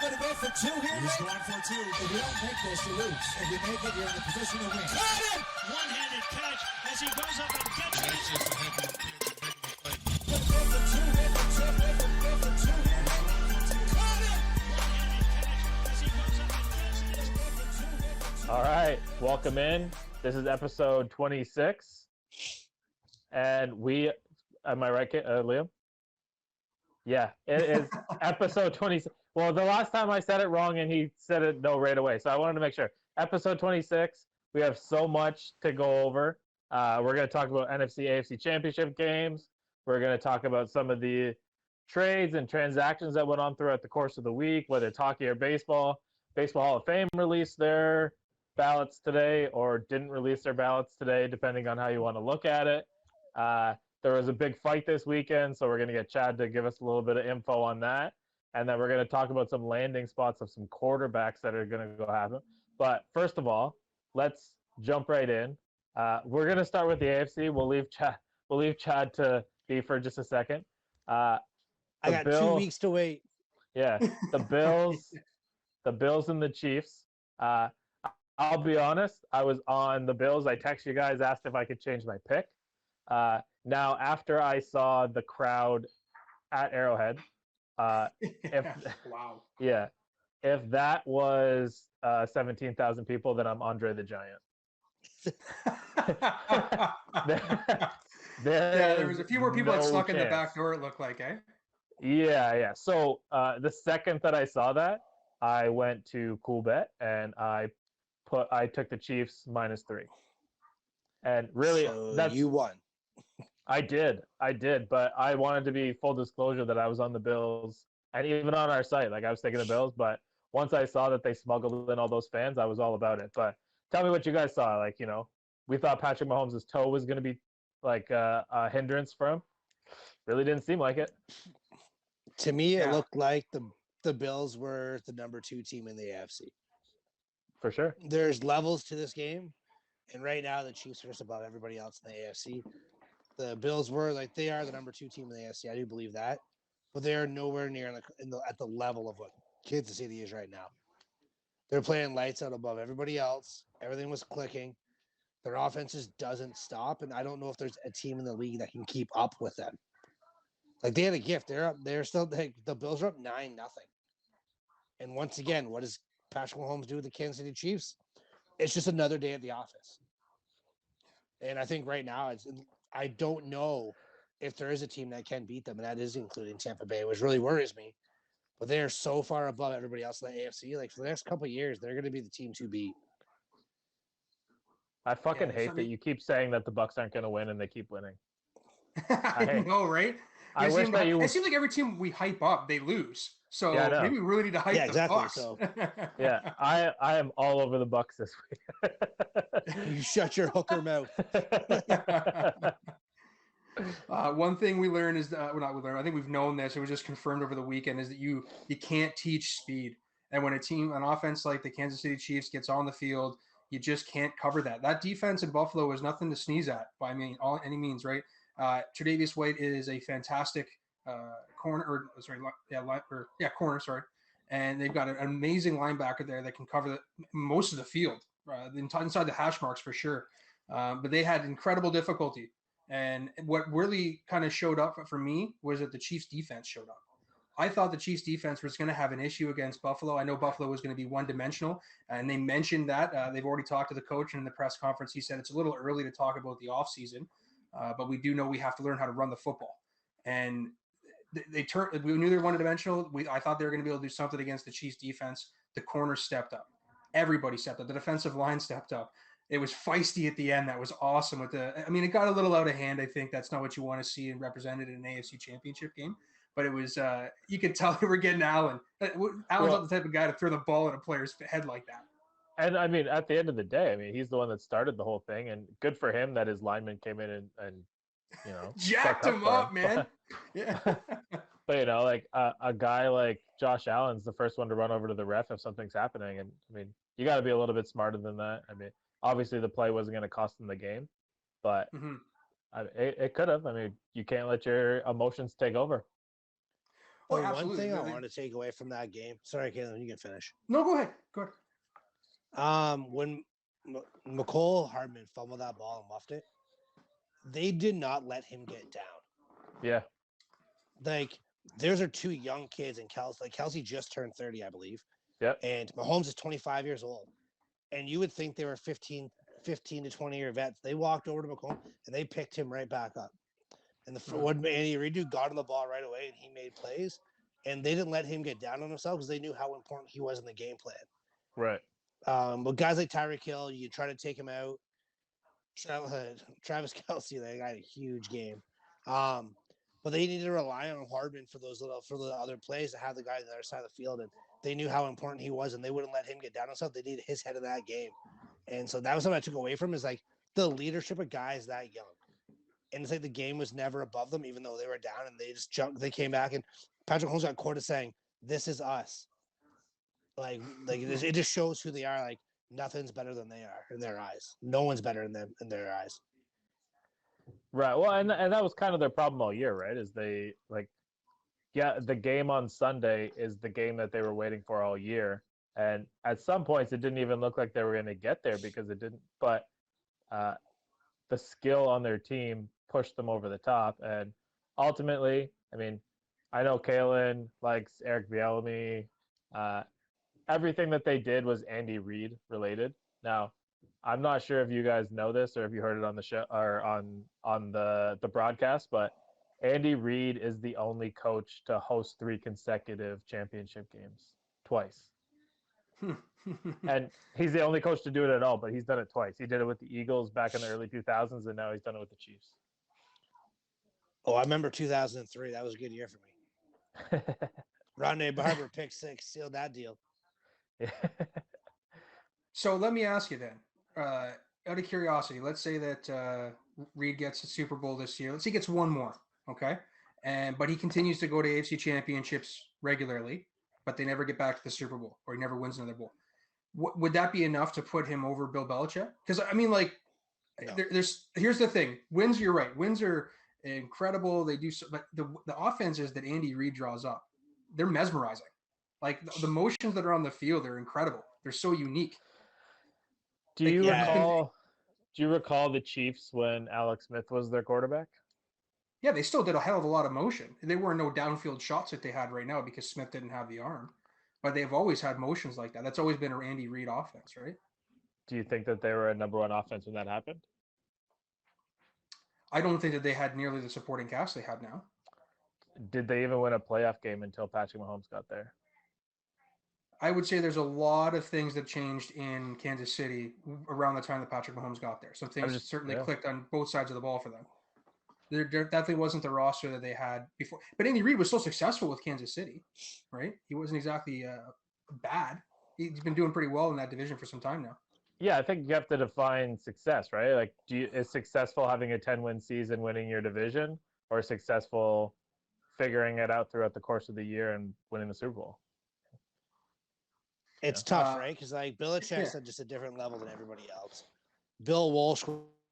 Gonna go for two here. He's going for two. If you don't make this, you lose. If you make it, you're in the position to win. Got him! One-handed catch as he goes up and gets it. Gonna go for two here. Go for two here. Got him! One-handed catch as he goes up and gets it. All right, welcome in. This is episode 26, and am I right, Liam? Yeah, it is episode 26. Well, the last time I said it wrong, and he said it right away, so I wanted to make sure. Episode 26. We have so much to go over. We're going to talk about NFC, AFC championship games. We're going to talk about some of the trades and transactions that went on throughout the course of the week, whether it's hockey or baseball. Baseball Hall of Fame released their ballots today or didn't release their ballots today, depending on how you want to look at it. There was a big fight this weekend, so we're going to get Chad to give us a little bit of info on that. And then we're going to talk about some landing spots of some quarterbacks that are going to go happen. But first of all, let's jump right in. We're going to start with the AFC. We'll leave Chad to be for just a second. I got 2 weeks to wait. Yeah, the Bills and the Chiefs. I'll be honest, I was on the Bills. I texted you guys, asked if I could change my pick. Now, after I saw the crowd at Arrowhead, if wow, yeah, if that was 17,000 people, then I'm Andre the Giant. there was a few more people that snuck in the back door. It looked like, eh? Yeah. So the second that I saw that, I went to Cool Bet and I took the Chiefs -3. And really, so you won. I did, but I wanted to be full disclosure that I was on the Bills, and even on our site, like I was taking the Bills. But once I saw that they smuggled in all those fans, I was all about it. But tell me what you guys saw. Like, we thought Patrick Mahomes' toe was going to be like a hindrance for him. Really didn't seem like it. To me, it looked like the Bills were the number 2 team in the AFC. For sure. There's levels to this game, and right now the Chiefs are just above everybody else in the AFC. The Bills they are the number 2 team in the AFC. I do believe that, but they are nowhere near at the level of what Kansas City is right now. They're playing lights out above everybody else. Everything was clicking. Their offense just doesn't stop, and I don't know if there's a team in the league that can keep up with them. Like, they had a gift. They're still the Bills are up 9-0. And once again, what does Patrick Mahomes do with the Kansas City Chiefs? It's just another day at the office. And I think right now I don't know if there is a team that can beat them, and that is including Tampa Bay, which really worries me. But they are so far above everybody else in the AFC. Like, for the next couple of years, they're going to be the team to beat. I fucking hate that you keep saying that the Bucs aren't going to win, and they keep winning. I know, right? It seems like every team we hype up, they lose. So maybe we really need to hype the Bucs. So. Yeah, I am all over the Bucs this week. You shut your hooker mouth. One thing we learned is I think we've known this. It was just confirmed over the weekend is that you can't teach speed. And when an offense like the Kansas City Chiefs gets on the field, you just can't cover that. That defense in Buffalo was nothing to sneeze at by any means, right? Tre'Davious White is a fantastic corner. And they've got an amazing linebacker there that can cover most of the field, inside the hash marks for sure. But they had incredible difficulty. And what really kind of showed up for me was that the Chiefs defense showed up. I thought the Chiefs defense was going to have an issue against Buffalo. I know Buffalo was going to be one-dimensional, and they mentioned that. They've already talked to the coach in the press conference. He said it's a little early to talk about the offseason, but we do know we have to learn how to run the football. And we knew they were one-dimensional. I thought they were going to be able to do something against the Chiefs defense. The corners stepped up. Everybody stepped up. The defensive line stepped up. It was feisty at the end. That was awesome. It got a little out of hand. I think that's not what you want to see and represented in an AFC championship game. But it was, you could tell they were getting Allen. Allen's not the type of guy to throw the ball at a player's head like that. And at the end of the day, he's the one that started the whole thing, and good for him that his lineman came in and jacked him up, man. Yeah. But a guy like Josh Allen's the first one to run over to the ref if something's happening, and you got to be a little bit smarter than that. Obviously the play wasn't going to cost them the game, but it could have. You can't let your emotions take over. Oh, But one absolutely. thing I They- want to take away from that game. Sorry, Caitlin, you can finish. No, go ahead. Go ahead. When McCole Hardman fumbled that ball and muffed it, they did not let him get down. Yeah. Like, those are two young kids, and Kelsey just turned 30, I believe. Yep. And Mahomes is 25 years old. And you would think they were 15 to 20-year vets. They walked over to McComb and they picked him right back up. And what Andy Reid got on the ball right away and he made plays. And they didn't let him get down on himself because they knew how important he was in the game plan. Right. But guys like Tyreek Hill, you try to take him out. Travis Kelsey, they got a huge game. But they needed to rely on Hardman for the other plays to have the guy on the other side of the field. And they knew how important he was, and they wouldn't let him get down on himself. They needed his head in that game. And so that was something I took away from is like the leadership of guys that young. And it's like the game was never above them, even though they were down and they just jumped. They came back, and Patrick Holmes got quoted saying, "This is us." Like it just shows who they are. Like nothing's better than they are in their eyes. No one's better than them in their eyes. Right. Well, and that was kind of their problem all year, right? Is they the game on Sunday is the game that they were waiting for all year. And at some points, it didn't even look like they were going to get there because it didn't. But the skill on their team pushed them over the top. And ultimately, I mean, I know Kalen likes Eric Bielemy. Everything that they did was Andy Reid related. Now, I'm not sure if you guys know this or if you heard it on the show or on the broadcast, but Andy Reid is the only coach to host 3 consecutive championship games twice. And he's the only coach to do it at all, but he's done it twice. He did it with the Eagles back in the early 2000s, and now he's done it with the Chiefs. Oh, I remember 2003. That was a good year for me. Rondé Barber pick 6 sealed that deal. So let me ask you then, out of curiosity, let's say that Reid gets a Super Bowl this year. Let's say he gets one more, okay? But he continues to go to AFC championships regularly, but they never get back to the Super Bowl, or he never wins another bowl. Would that be enough to put him over Bill Belichick? Because I mean, like, No. here's the thing: wins. You're right. Wins are incredible. They do, so, but the offenses that Andy Reid draws up, they're mesmerizing. Like the motions that are on the field are incredible. They're so unique. Do you Yeah. recall the Chiefs when Alex Smith was their quarterback? Yeah, they still did a hell of a lot of motion. There were no downfield shots that they had right now because Smith didn't have the arm. But they've always had motions like that. That's always been a Andy Reid offense, right? Do you think that they were a number 1 offense when that happened? I don't think that they had nearly the supporting cast they have now. Did they even win a playoff game until Patrick Mahomes got there? I would say there's a lot of things that changed in Kansas City around the time that Patrick Mahomes got there. Some things certainly clicked on both sides of the ball for them. There definitely wasn't the roster that they had before. But Andy Reid was still successful with Kansas City, right? He wasn't exactly bad. He's been doing pretty well in that division for some time now. Yeah, I think you have to define success, right? Like, is successful having a 10-win season, winning your division, or successful figuring it out throughout the course of the year and winning the Super Bowl? It's tough, right? Because like Belichick's at just a different level than everybody else. Bill Walsh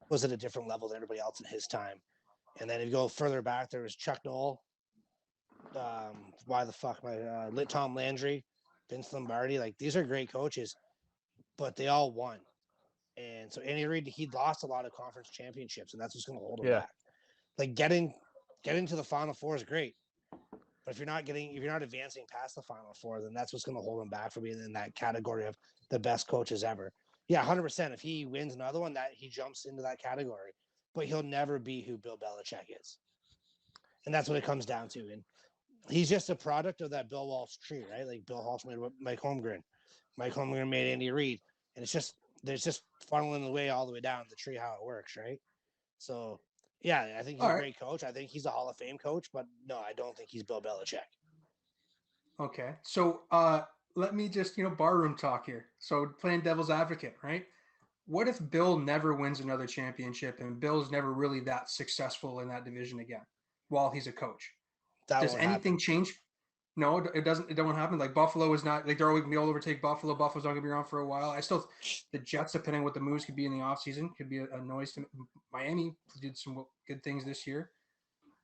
was at a different level than everybody else in his time. And then if you go further back, there was Chuck Noll. Tom Landry, Vince Lombardi. Like these are great coaches, but they all won. And so Andy Reid, he lost a lot of conference championships, and that's what's going to hold him back. Like getting to the Final Four is great, but if you're not advancing past the Final Four, then that's what's going to hold him back from being in that category of the best coaches ever. Yeah, 100%. If he wins another one, that he jumps into that category, but he'll never be who Bill Belichick is, and that's what it comes down to. And he's just a product of that Bill Walsh tree, right? Like Bill Walsh made Mike Holmgren, Mike Holmgren made Andy Reid, and there's just funneling the way all the way down the tree how it works, right? So yeah, I think he's a great coach. I think he's a Hall of Fame coach, but no, I don't think he's Bill Belichick. Okay, so let me just barroom talk here. So playing devil's advocate, right? What if Bill never wins another championship and Bill's never really that successful in that division again while he's a coach? Does anything change? No, it doesn't. It don't happen. Like Buffalo is not like they're always gonna be able to overtake Buffalo. Buffalo's not gonna be around for a while. The Jets, depending on what the moves could be in the offseason, could be a noise to Miami did some good things this year,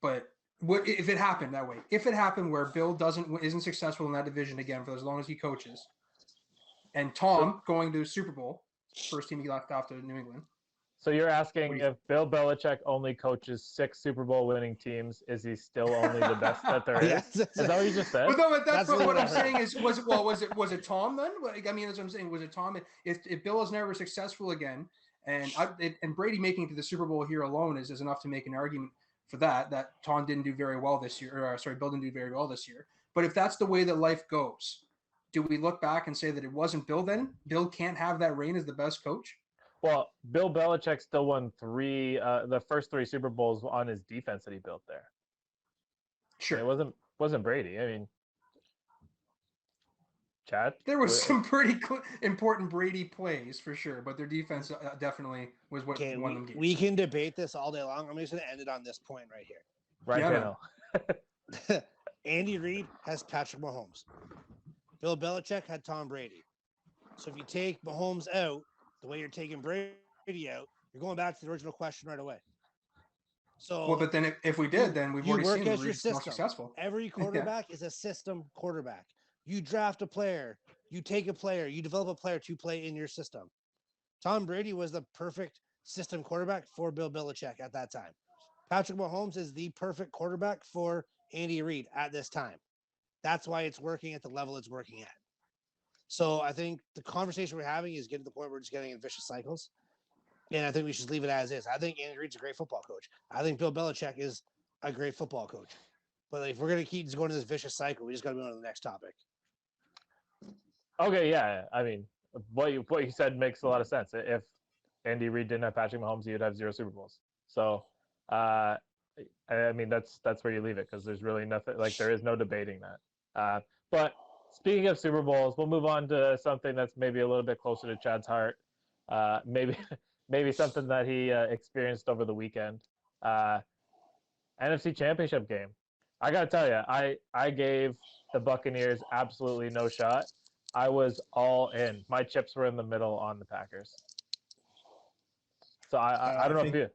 but What if it happened that way? If it happened where Bill isn't successful in that division again for as long as he coaches, and Tom going to Super Bowl, first team he left after New England. So you're What asking do you if Bill Belichick only coaches 6 Super Bowl winning teams, is he still only the best that there is? Yeah, Is that what you just said? But no, but that's That's what what I I'm heard. saying is was it Tom then? Like, I mean, that's what I'm saying. Was it Tom? If Bill is never successful again, and Brady making it to the Super Bowl here alone is enough to make an argument for that Tom didn't do very well this year. Or sorry, Bill didn't do very well this year. But if that's the way that life goes, do we look back and say that it wasn't Bill then? Bill can't have that reign as the best coach? Well, Bill Belichick still won the first 3 Super Bowls on his defense that he built there. Sure. It wasn't Brady. I mean, Chad? There was some pretty important Brady plays for sure, but their defense definitely was what Okay, won them games. we can debate this all day long. I'm just going to end it on this point right here. Right Yeah, channel. Andy Reid has Patrick Mahomes. Bill Belichick had Tom Brady. So if you take Mahomes out, the way you're taking Brady out, you're going back to the original question right away. So, Well, but then if we did, then we've you already work seen as the your Reid's more system. successful. Every quarterback is a system quarterback. You draft a player, you take a player, you develop a player to play in your system. Tom Brady was the perfect system quarterback for Bill Belichick at that time. Patrick Mahomes is the perfect quarterback for Andy Reid at this time. That's why it's working at the level it's working at. So I think the conversation we're having is getting to the point where we're just getting in vicious cycles. And I think we should leave it as is. I think Andy Reid's a great football coach. I think Bill Belichick is a great football coach. But if we're going to keep just going to this vicious cycle, we just got to move on to the next topic. Okay, yeah. I mean, what you said makes a lot of sense. If Andy Reid didn't have Patrick Mahomes, he'd have 0 Super Bowls. So, I mean, that's where you leave it because there's really nothing, like there is no debating that. But speaking of Super Bowls, we'll move on to something that's maybe a little bit closer to Chad's heart. Maybe something that he experienced over the weekend. NFC Championship game. I gotta tell you, I gave the Buccaneers absolutely no shot. I was all in. My chips were in the middle on the Packers. So I don't know if you.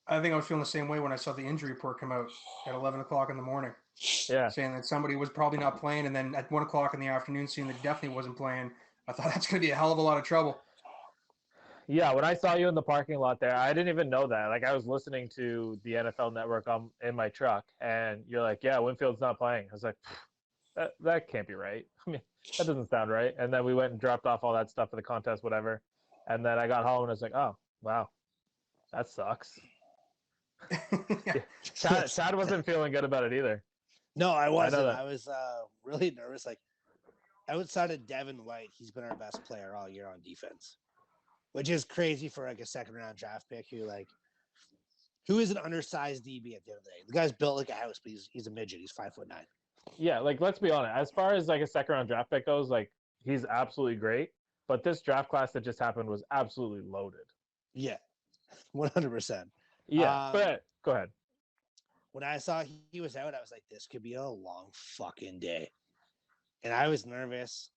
I think I was feeling the same way when I saw the injury report come out at 11 o'clock in the morning. Yeah. Saying that somebody was probably not playing, and then at 1 o'clock in the afternoon, seeing that definitely wasn't playing. I thought that's going to be a hell of a lot of trouble. Yeah, when I saw you in the parking lot there, I didn't even know that. Like I was listening to the NFL Network in my truck, and you're like, "Yeah, Winfield's not playing." I was like, "That can't be right. I mean, that doesn't sound right." And then we went and dropped off all that stuff for the contest, whatever. And then I got home and I was like, "Oh, wow, that sucks." Yeah. Chad wasn't feeling good about it either. No, I wasn't. that. I was really nervous. Like outside of Devin White, he's been our best player all year on defense, which is crazy for like a second round draft pick who is an undersized DB at the end of the day. The guy's built like a house, but he's a midget. He's 5'9". Yeah, like let's be honest. As far as like a second round draft pick goes, like he's absolutely great. But this draft class that just happened was absolutely loaded. Yeah, 100%. Yeah, but go ahead. When I saw he was out, I was like, this could be a long fucking day. And I was nervous.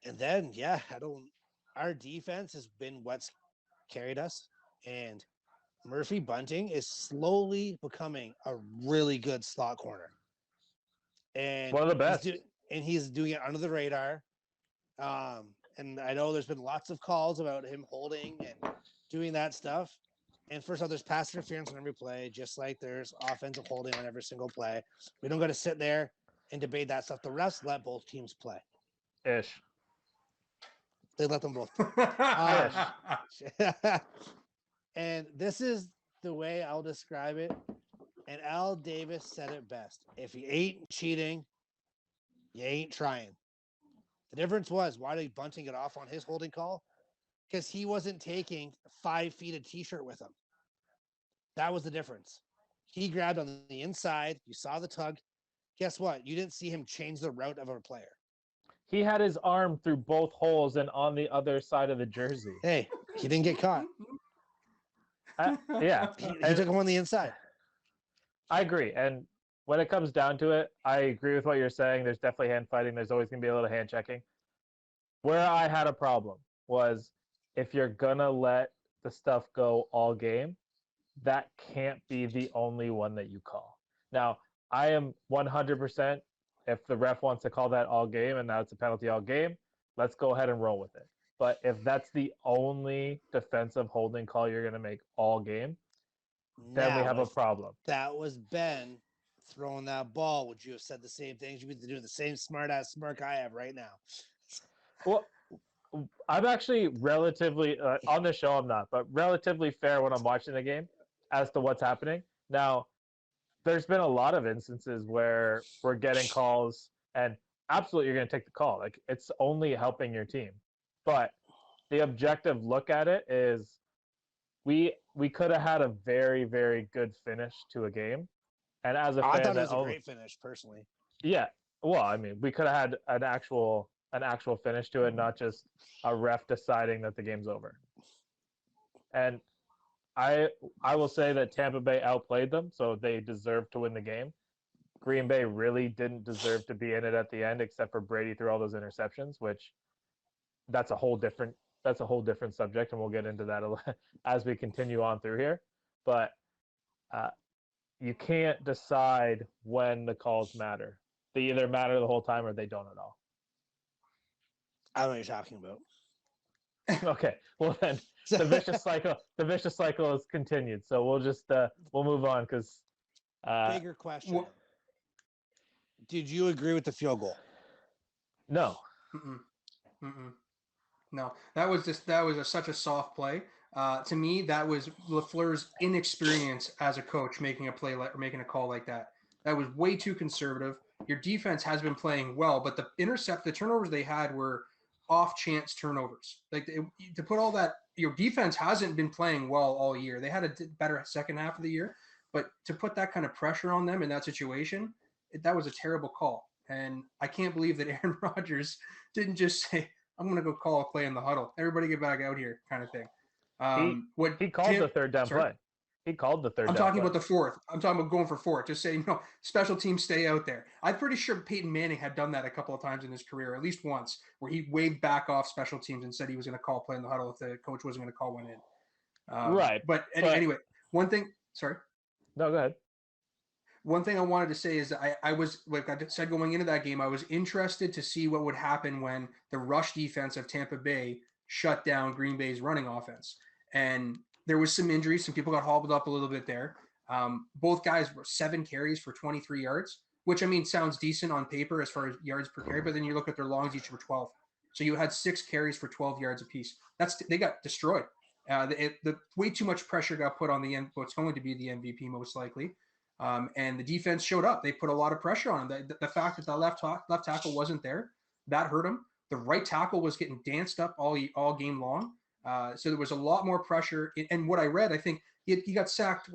And then, yeah, our defense has been what's carried us. And Murphy Bunting is slowly becoming a really good slot corner. And One of the best. He's doing it under the radar. And I know there's been lots of calls about him holding and doing that stuff. And first off, there's pass interference on every play, just like there's offensive holding on every single play. We don't got to sit there and debate that stuff. The refs let both teams play. Ish. They let them both. And this is the way I'll describe it. And Al Davis said it best. If you ain't cheating, you ain't trying. The difference was, why did Bunting get off on his holding call? Because he wasn't taking 5 feet of t-shirt with him. That was the difference. He grabbed on the inside. You saw the tug. Guess what? You didn't see him change the route of a player. He had his arm through both holes and on the other side of the jersey. Hey, he didn't get caught. Yeah. He took him on the inside. I agree. And when it comes down to it, I agree with what you're saying. There's definitely hand fighting. There's always going to be a little hand checking. Where I had a problem was if you're going to let the stuff go all game, that can't be the only one that you call. Now, I am 100%. If the ref wants to call that all game and now it's a penalty all game, let's go ahead and roll with it. But if that's the only defensive holding call you're going to make all game, then we Now, have a if problem. that was Ben throwing that ball, would you have said the same things? You'd be doing the same smart ass smirk I have right now. Well, I'm actually relatively on the show. I'm not, but relatively fair when I'm watching the game as to what's happening. Now, there's been a lot of instances where we're getting calls, and absolutely you're going to take the call. Like it's only helping your team, but the objective look at it is we could have had a very very good finish to a game, and as a I fan, thought it that was a great finish, personally. yeah. Well, I mean, we could have had an actual finish to it, not just a ref deciding that the game's over. And I will say that Tampa Bay outplayed them, so they deserved to win the game. Green Bay really didn't deserve to be in it at the end, except for Brady threw all those interceptions, which that's a whole different subject, and we'll get into that as we continue on through here. But you can't decide when the calls matter. They either matter the whole time or they don't at all. I don't know what you're talking about. Okay, well then the vicious cycle is continued. So we'll just we'll move on because Bigger question. Did you agree with the field goal? no. Mm-mm. Mm-mm. No, that was such a soft play. To me, that was LaFleur's inexperience as a coach making a play or making a call like that. That was way too conservative. Your defense has been playing well, but the turnovers they had were off chance turnovers. To put all that, your defense hasn't been playing well all year. They had a better second half of the year, but to put that kind of pressure on them in that situation, that was a terrible call. And I can't believe that Aaron Rodgers didn't just say, I'm going to go call a play in the huddle. Everybody get back out here kind of thing. He called the third down play. He called the third down play. I'm talking about the fourth. I'm talking about going for fourth. Just saying, special teams stay out there. I'm pretty sure Peyton Manning had done that a couple of times in his career, at least once, where he waved back off special teams and said he was going to call play in the huddle if the coach wasn't going to call one in. Right. But anyway, one thing. Sorry. No, go ahead. One thing I wanted to say is I was, like I said going into that game, I was interested to see what would happen when the rush defense of Tampa Bay shut down Green Bay's running offense. And there was some injuries. Some people got hobbled up a little bit there. Both guys were 7 carries for 23 yards, which, I mean, sounds decent on paper as far as yards per carry, but then you look at their longs, each were 12. So you had 6 carries for 12 yards apiece. They got destroyed. The way too much pressure got put on what's going to be the MVP most likely. And the defense showed up. They put a lot of pressure on him. The fact that the left tackle wasn't there, that hurt him. The right tackle was getting danced up all game long. So there was a lot more pressure. And what I read, I think he got sacked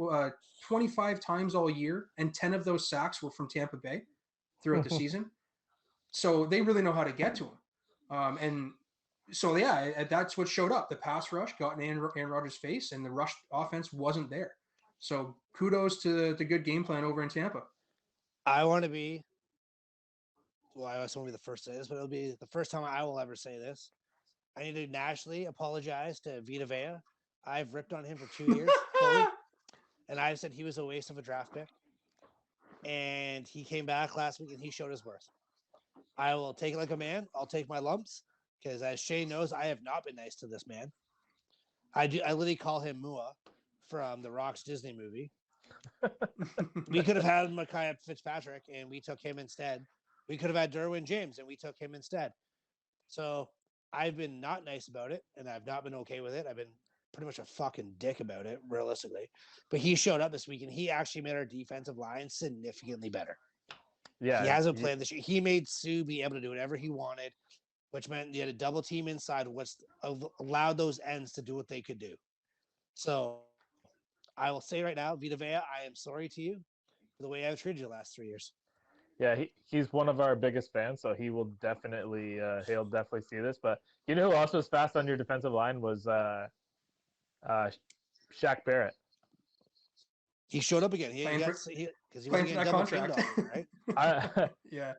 25 times all year, and 10 of those sacks were from Tampa Bay throughout the season. So they really know how to get to him. And so, yeah, that's what showed up. The pass rush got in Aaron Rodgers' face, and the rush offense wasn't there. So kudos to the good game plan over in Tampa. I want to be, well, I also won't be the first to say this, but it'll be the first time I will ever say this. I need to nationally apologize to Vita Vea. I've ripped on him for 2 years fully, and I've said he was a waste of a draft pick. And he came back last week, and he showed his worth. I will take it like a man. I'll take my lumps, because as Shane knows, I have not been nice to this man. I literally call him Mua from the Rock's Disney movie. We could have had Micaiah Fitzpatrick, and we took him instead. We could have had Derwin James, and we took him instead. So I've been not nice about it, and I've not been okay with it. I've been pretty much a fucking dick about it, realistically. But he showed up this week, and he actually made our defensive line significantly better. Yeah. He hasn't played this year. He made Sue be able to do whatever he wanted, which meant you had a double team inside, which allowed those ends to do what they could do. So I will say right now, Vita Vea, I am sorry to you for the way I've treated you the last 3 years. Yeah, he's one of our biggest fans, so he'll definitely see this. But you know who also was fast on your defensive line was Shaq Barrett. He showed up again. He was getting double teamed on, right? Yeah.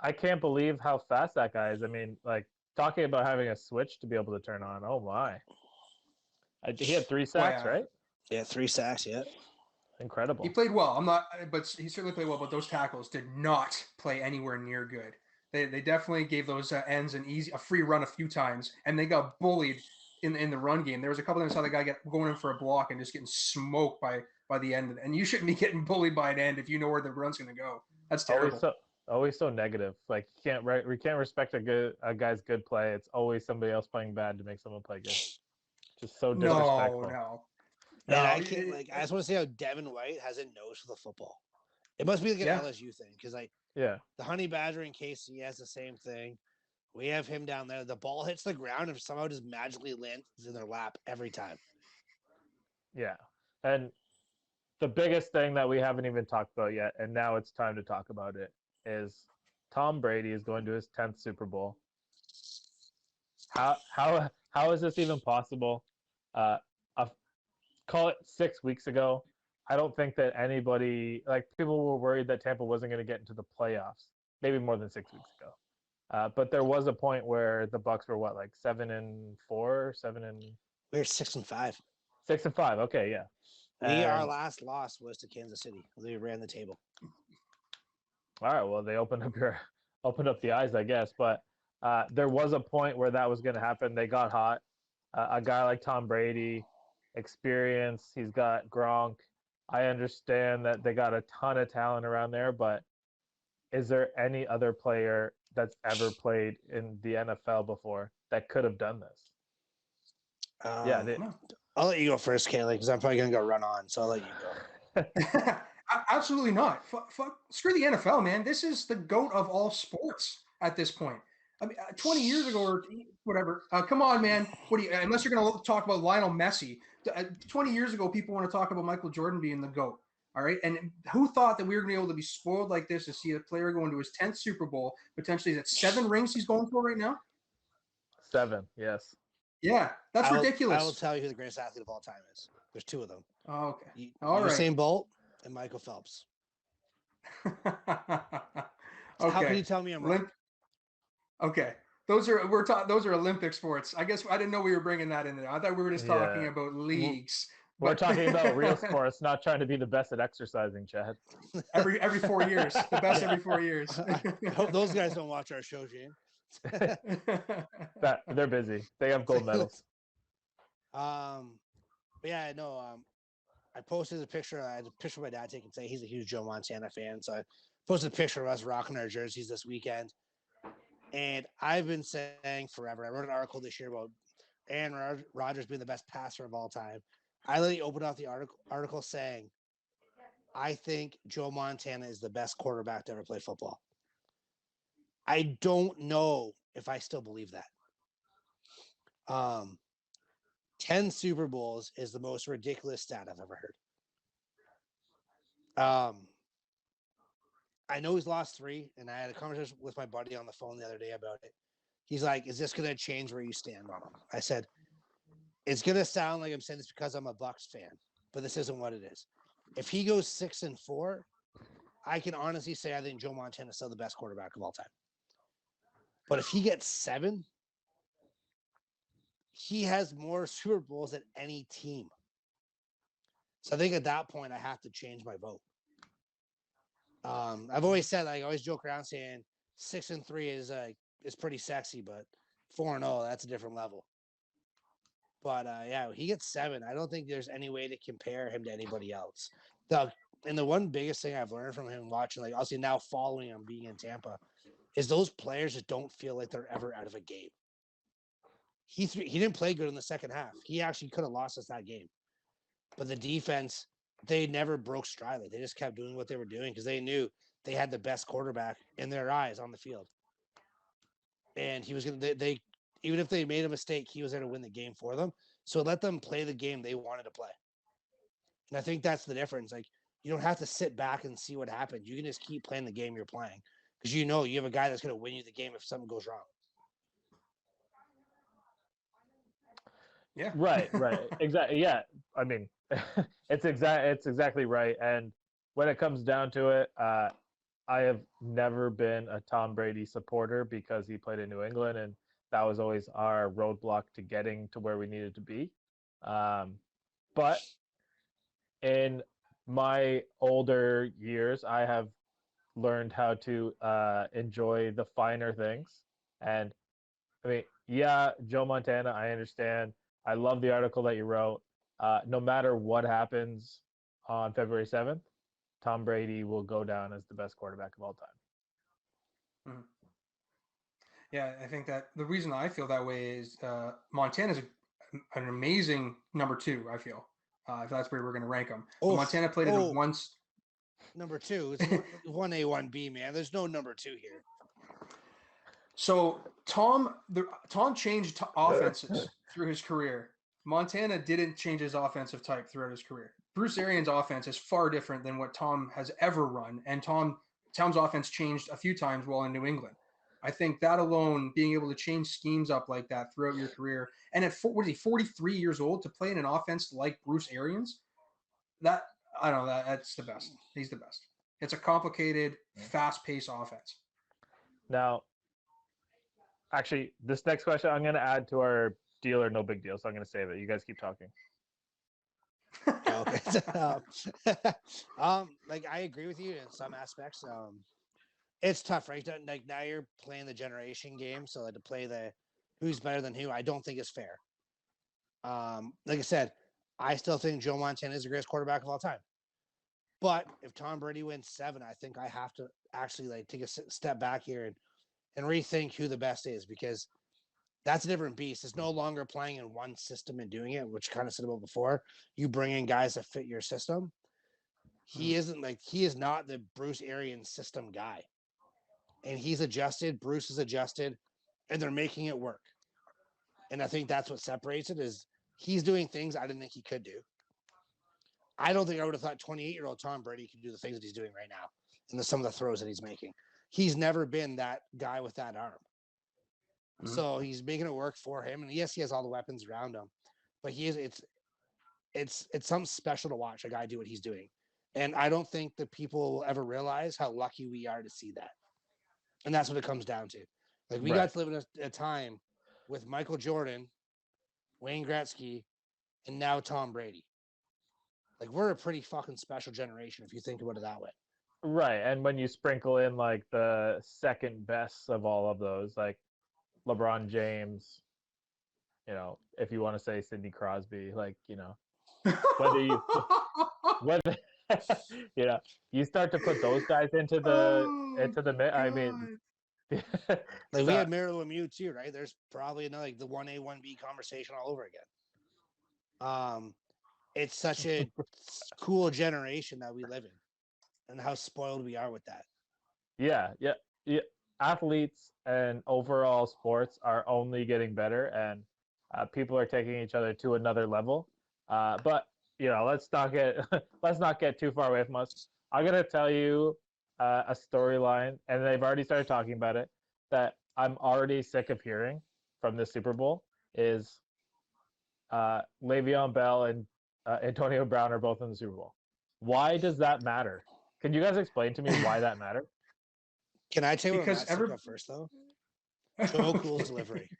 I can't believe how fast that guy is. I mean, like talking about having a switch to be able to turn on. Oh my! He had 3 sacks, right? Yeah, 3 sacks. Yeah. Incredible. He played well. But he certainly played well. But those tackles did not play anywhere near good. They definitely gave those ends a free run a few times, and they got bullied in the run game. There was a couple of them I saw the guy going in for a block and just getting smoked by the end. And you shouldn't be getting bullied by an end if you know where the run's going to go. That's terrible. Always so negative. Like we can't respect a guy's good play. It's always somebody else playing bad to make someone play good. Just so disrespectful. No. And I can't I just want to see how Devin White has a nose for the football. It must be like an LSU thing because the Honey Badger in KC has the same thing. We have him down there. The ball hits the ground and somehow just magically lands in their lap every time. Yeah, and the biggest thing that we haven't even talked about yet, and now it's time to talk about it, is Tom Brady is going to his 10th Super Bowl. How is this even possible? Call it 6 weeks ago. I don't think that anybody, people were worried that Tampa wasn't going to get into the playoffs, maybe more than 6 weeks ago. But there was a point where the Bucs were 7-4, 7 We're 6-5. 6-5. Okay, yeah. Our last loss was to Kansas City. They ran the table. All right. Well, they opened up the eyes, I guess. But there was a point where that was going to happen. They got hot. A guy like Tom Brady, experience. He's got Gronk. I understand that they got a ton of talent around there, but is there any other player that's ever played in the NFL before that could have done this? I'll let you go first, Kaylee, because I'm probably going to go run on, so I'll let you go. Absolutely not. Screw the NFL, man. This is the GOAT of all sports at this point. I mean, 20 years ago or whatever. Come on, man. Unless you're going to talk about Lionel Messi. 20 years ago, people want to talk about Michael Jordan being the GOAT. All right. And who thought that we were going to be able to be spoiled like this to see a player go into his 10th Super Bowl? Potentially, is it 7 rings he's going for right now? 7, yes. Yeah, that's ridiculous. I will tell you who the greatest athlete of all time is. There's 2 of them. Oh, okay. All right. Usain Bolt and Michael Phelps. Okay. How can you tell me I'm wrong? Okay. Those are Olympic sports. I guess I didn't know we were bringing that in there. I thought we were just talking about leagues. We're talking about real sports, not trying to be the best at exercising, Chad. Every 4 years. The best every 4 years. Those guys don't watch our show, Gene. They're busy. They have gold medals. I posted a picture. I had a picture of my dad taking today. He's a huge Joe Montana fan, so I posted a picture of us rocking our jerseys this weekend. And I've been saying forever. I wrote an article this year about Aaron Rodgers being the best passer of all time. I literally opened up the article saying, I think Joe Montana is the best quarterback to ever play football. I don't know if I still believe that. 10 Super Bowls is the most ridiculous stat I've ever heard. I know he's lost 3, and I had a conversation with my buddy on the phone the other day about it. He's like, is this going to change where you stand on him? I said, it's going to sound like I'm saying this because I'm a Bucs fan, but this isn't what it is. If he goes 6-4, I can honestly say I think Joe Montana is still the best quarterback of all time. But if he gets 7, he has more Super Bowls than any team. So I think at that point, I have to change my vote. I've always said, I always joke around saying 6-3 is pretty sexy, but 4-0, that's a different level. But he gets 7. I don't think there's any way to compare him to anybody else. And the one biggest thing I've learned from him watching, obviously now following him being in Tampa, is those players that don't feel like they're ever out of a game. He didn't play good in the second half. He actually could have lost us that game. But the defense, they never broke stride. They just kept doing what they were doing because they knew they had the best quarterback in their eyes on the field. And he was going to, even if they made a mistake, he was there to win the game for them. So let them play the game they wanted to play. And I think that's the difference. You don't have to sit back and see what happens. You can just keep playing the game you're playing because you have a guy that's going to win you the game if something goes wrong. Yeah. Right. Exactly. Yeah. I mean, it's exactly right. And when it comes down to it, I have never been a Tom Brady supporter because he played in New England, and that was always our roadblock to getting to where we needed to be. But in my older years, I have learned how to enjoy the finer things. And I mean, yeah, Joe Montana, I understand. I love the article that you wrote. No matter what happens on February 7th, Tom Brady will go down as the best quarterback of all time. Mhm. Yeah, I think that the reason I feel that way is Montana's an amazing number 2. I feel if that's where we're going to rank him. Montana played at him once. Number 2. It's 1A, 1B, man. There's no number 2 here. So Tom changed offenses through his career. Montana didn't change his offensive type throughout his career. Bruce Arians' offense is far different than what Tom has ever run, and Tom's offense changed a few times while in New England. I think that alone, being able to change schemes up like that throughout your career, and at 43 years old to play in an offense like Bruce Arians, that's the best. He's the best. It's a complicated, fast-paced offense. Now, actually, this next question I'm going to add to our deal or no big deal, so I'm going to save it. You guys keep talking. Okay. Like I agree with you in some aspects. It's tough, right? Like now you're playing the generation game, so like to play the who's better than who, I don't think is fair. Like I said, I still think Joe Montana is the greatest quarterback of all time. But if Tom Brady wins 7, I think I have to actually like take a step back here and rethink who the best is, because that's a different beast. It's no longer playing in one system and doing it, which kind of said about before. You bring in guys that fit your system. He is not the Bruce Arians system guy. And he's adjusted, Bruce is adjusted, and they're making it work. And I think that's what separates it, is he's doing things I didn't think he could do. I don't think I would have thought 28-year-old Tom Brady could do the things that he's doing right now and some of the throws that he's making. He's never been that guy with that arm. Mm-hmm. So he's making it work for him. And yes, he has all the weapons around him, but it's something special to watch a guy do what he's doing. And I don't think that people will ever realize how lucky we are to see that. And that's what it comes down to. Like we got to live in a time with Michael Jordan, Wayne Gretzky, and now Tom Brady. Like we're a pretty fucking special generation if you think about it that way. Right. And when you sprinkle in like the second best of all of those, like LeBron James, you know, if you want to say Sidney Crosby, like, you know, whether you know, you start to put those guys into the I mean, like we had Mario Lemieux too, right? There's probably another like the 1A 1B conversation all over again. It's such a cool generation that we live in, and how spoiled we are with that. Yeah. Athletes and overall sports are only getting better, and people are taking each other to another level. But you know, let's not get too far away from us. I'm gonna tell you a storyline, and they've already started talking about it, that I'm already sick of hearing from this Super Bowl is Le'Veon Bell and Antonio Brown are both in the Super Bowl. Why does that matter? Can you guys explain to me why that mattered? Can I tell you what I'm not first though? Joe Cool's delivery.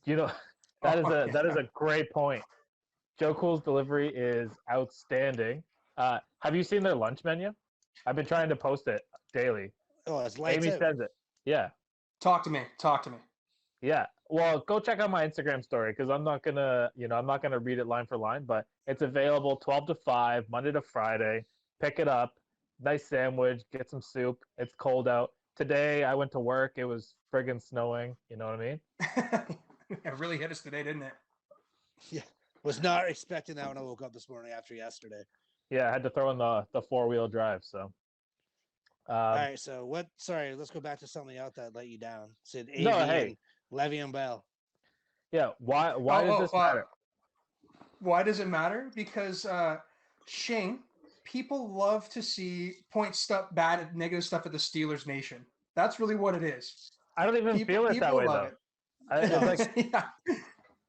You know, that is a great point. Joe Cool's delivery is outstanding. Have you seen their lunch menu? I've been trying to post it daily. Oh, it's lights Amy out. says it. Yeah. Talk to me. Yeah. Well, go check out my Instagram story, because I'm not gonna read it line for line, but it's available 12 to 5, Monday to Friday. Pick it up. Nice sandwich. Get some soup. It's cold out. Today I went to work. It was friggin' snowing. You know what I mean? It really hit us today, didn't it? Yeah. Was not expecting that when I woke up this morning after yesterday. Yeah, I had to throw in the 4-wheel drive. So. All right. So what? Sorry. Let's go back to something else that let you down. Said AV and Le'Veon Bell. Yeah. Why does this matter? Why does it matter? Because Shane, people love to see bad, negative stuff at the Steelers Nation. That's really what it is. I don't even feel it that way though.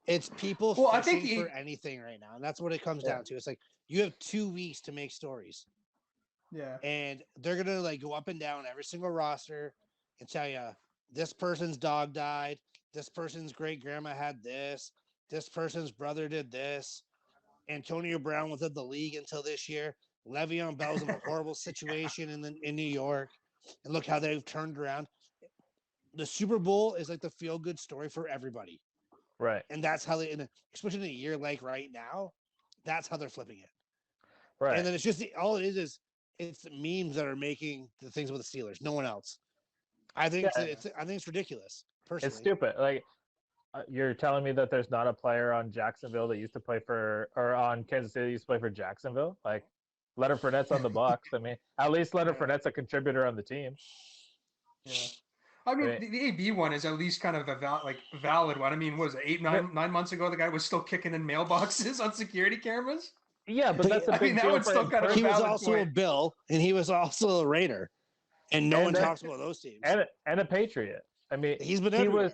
It's people fishing for anything right now, and that's what it comes down to. It's like you have 2 weeks to make stories. Yeah. And they're gonna like go up and down every single roster and tell you this person's dog died, this person's great grandma had this person's brother did this. Antonio Brown was in the league until this year. Le'Veon Bell's in a horrible situation in New York, and look how they've turned around. The Super Bowl is like the feel good story for everybody, Right. and that's how they, especially in a year like right now, that's how they're flipping it. Right. And then it's just all it is it's memes that are making the things with the Steelers. No one else. I think Yeah. I think it's ridiculous. Personally, It's stupid. Like you're telling me that there's not a player on Jacksonville that used to play for, or on Kansas City that used to play for Jacksonville? Like Leonard Fournette's on the Bucks. I mean, at least Leonard Yeah. Fournette's a contributor on the team. Yeah. I mean, Right. the AB one is at least kind of a valid one. I mean, what was it 9 months ago? The guy was still kicking in mailboxes on security cameras. Yeah, but that's a I big mean, that deal one's for still him kind of a he was valid also a point. Bill, and he was also a Raider, and no And one that- talks about those teams. and a Patriot. I mean, He's been he everywhere.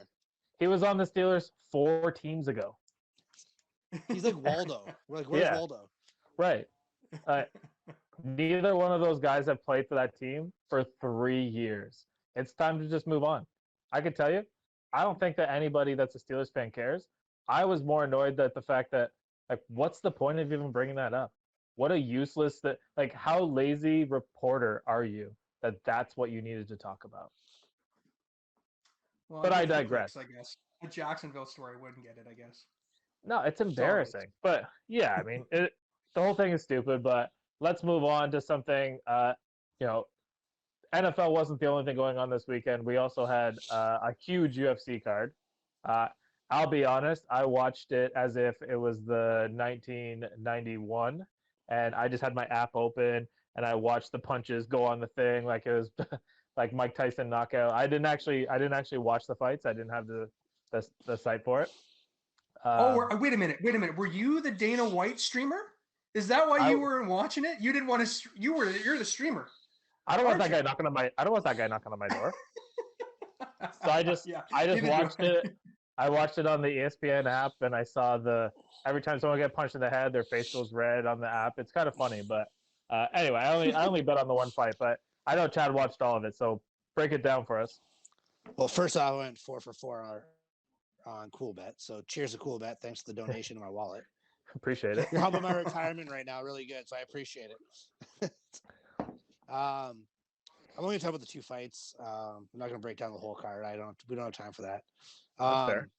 he was on the Steelers 4 teams ago. He's like Waldo. We're like, where's Yeah. Waldo? Right. Neither one of those guys have played for that team for 3 years. It's time to just move on. I can tell you, I don't think that anybody that's a Steelers fan cares. I was more annoyed at the fact that, like, what's the point of even bringing that up? What a useless that, like, how lazy reporter are you that that's what you needed to talk about? Well, But I get the digress. clicks, I guess. The Jacksonville story wouldn't get it, I guess. No, it's embarrassing. But yeah, I mean, the whole thing is stupid. But let's move on to something. You know, NFL wasn't the only thing going on this weekend. We also had a huge UFC card. I'll be honest, I watched it as if it was the 1991, and I just had my app open and I watched the punches go on the thing like it was like Mike Tyson knockout. I didn't actually watch the fights. I didn't have the site for it. Wait a minute. Were you the Dana White streamer? Is that why you weren't watching it? You didn't want to. You're the streamer. I don't want that guy knocking on my door. So I just watched it. I watched it on the ESPN app, and I saw every time someone get punched in the head, their face goes red on the app. It's kind of funny, but anyway, I only bet on the one fight, but I know Chad watched all of it, so break it down for us. Well, first off, I went 4 for 4 on Cool Bet. So cheers to Cool Bet. Thanks for the donation to my wallet. Appreciate it. You're helping my retirement right now, really good. So I appreciate it. I'm only gonna talk about the 2 fights. I'm not gonna break down the whole card. We don't have time for that. That's fair.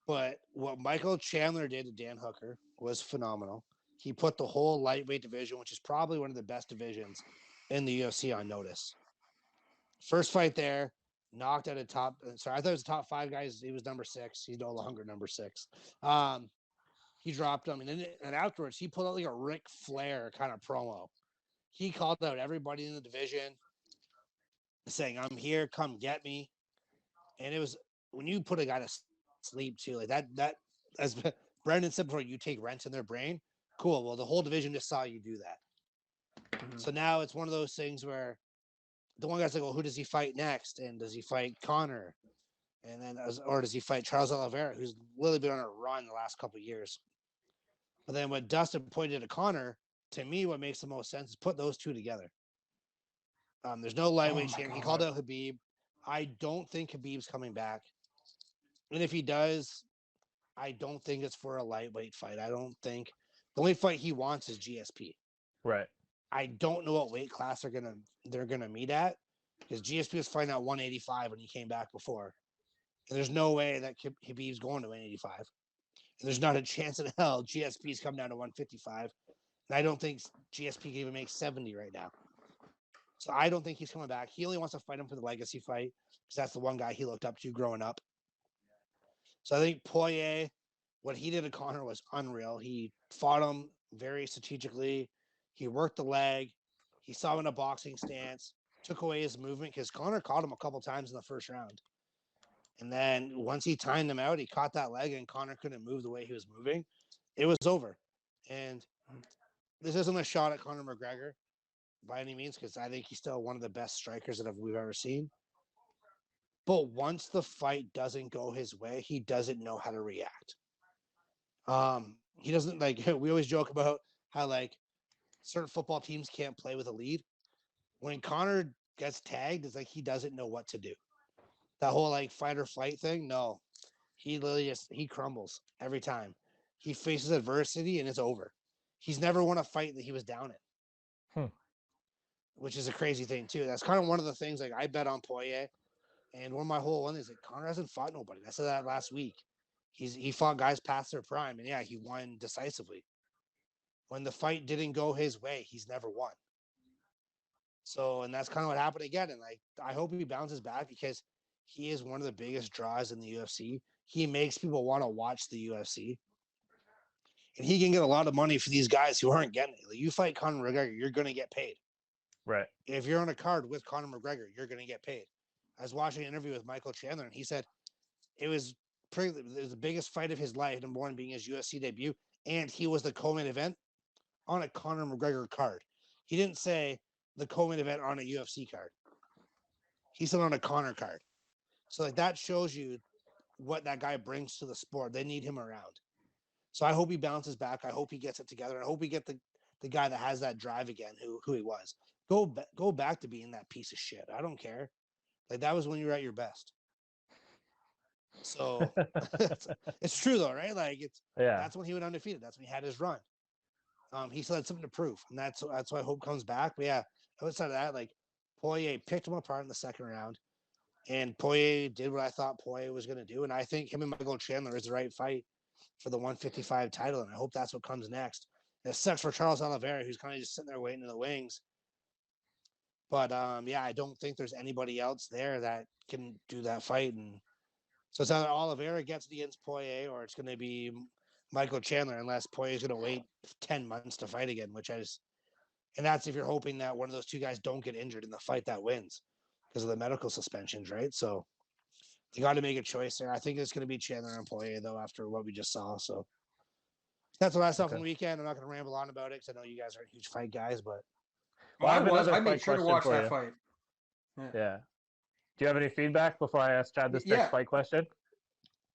But what Michael Chandler did to Dan Hooker was phenomenal. He put the whole lightweight division, which is probably one of the best divisions in the UFC, on notice. First fight there, knocked out a top. Sorry, I thought it was top 5 guys. He was number 6. He's no longer number 6. He dropped him, and afterwards he pulled out like a Ric Flair kind of promo. He called out everybody in the division, saying, "I'm here, come get me." And it was when you put a guy to sleep too, like that. As Brendan said before, you take rent in their brain. Cool. Well, the whole division just saw you do that. Mhm. So now it's one of those things where the one guy's like, "Well, who does he fight next? And does he fight Conor? And then, or does he fight Charles Oliveira, who's literally been on a run the last couple of years?" But then when Dustin pointed to Conor, to me, what makes the most sense is put those 2 together. There's no lightweight champion. He called out Khabib. I don't think Khabib's coming back. And if he does, I don't think it's for a lightweight fight. I don't think the only fight he wants is GSP. Right. I don't know what weight class they're gonna meet at, because GSP was fighting at 185 when he came back before. And there's no way that Khabib's going to 185. And there's not a chance in hell GSP's come down to 155. And I don't think GSP can even make 70 right now. So I don't think he's coming back. He only wants to fight him for the legacy fight, because that's the one guy he looked up to growing up. So I think Poirier, what he did to Conor was unreal. He fought him very strategically. He worked the leg. He saw him in a boxing stance, took away his movement, because Conor caught him a couple times in the first round. And then once he timed him out, he caught that leg, and Conor couldn't move the way he was moving. It was over. And this isn't a shot at Conor McGregor by any means, because I think he's still one of the best strikers that we've ever seen. But once the fight doesn't go his way, he doesn't know how to react. He doesn't, like, we always joke about how, like, certain football teams can't play with a lead. When Conor gets tagged, it's like he doesn't know what to do. That whole, like, fight or flight thing, no. He literally he crumbles every time. he faces adversity and it's over. He's never won a fight that he was down in, which is a crazy thing too. That's kind of one of the things. Like I bet on Poirier, and one of my whole one is like Conor hasn't fought nobody. I said that last week. He fought guys past their prime, and yeah, he won decisively. When the fight didn't go his way, he's never won. So, and that's kind of what happened again. And like, I hope he bounces back because he is one of the biggest draws in the UFC. He makes people want to watch the UFC. And he can get a lot of money for these guys who aren't getting it. Like, you fight Conor McGregor, you're going to get paid. Right. If you're on a card with Conor McGregor, you're going to get paid. I was watching an interview with Michael Chandler, and he said it was the biggest fight of his life, number one being his UFC debut, and he was the co-main event on a Conor McGregor card. He didn't say the co-main event on a UFC card. He said on a Conor card. So like that shows you what that guy brings to the sport. They need him around. So I hope he bounces back. I hope he gets it together. I hope we get the guy that has that drive again, who he was. Go back to being that piece of shit. I don't care. Like that was when you were at your best. So it's true though, right? Like that's when he went undefeated. That's when he had his run. He still had something to prove, and that's why I hope comes back. But yeah, outside of that, like Poirier picked him apart in the second round, and Poirier did what I thought Poirier was going to do, and I think him and Michael Chandler is the right fight for the 155 title, and I hope that's what comes next. And it sucks for Charles Oliveira, who's kind of just sitting there waiting in the wings. But yeah, I don't think there's anybody else there that can do that fight, and so it's either Oliveira gets it against Poirier, or it's going to be Michael Chandler, unless Poirier's going to wait 10 months to fight again, and that's if you're hoping that one of those two guys don't get injured in the fight that wins because of the medical suspensions, right? So you got to make a choice there. I think it's going to be Chandler and Poirier, though, after what we just saw. So that's what I saw from the weekend. I'm not going to ramble on about it because I know you guys aren't huge fight guys, but I made sure to watch that fight. Yeah. Do you have any feedback before I ask Chad this next fight question?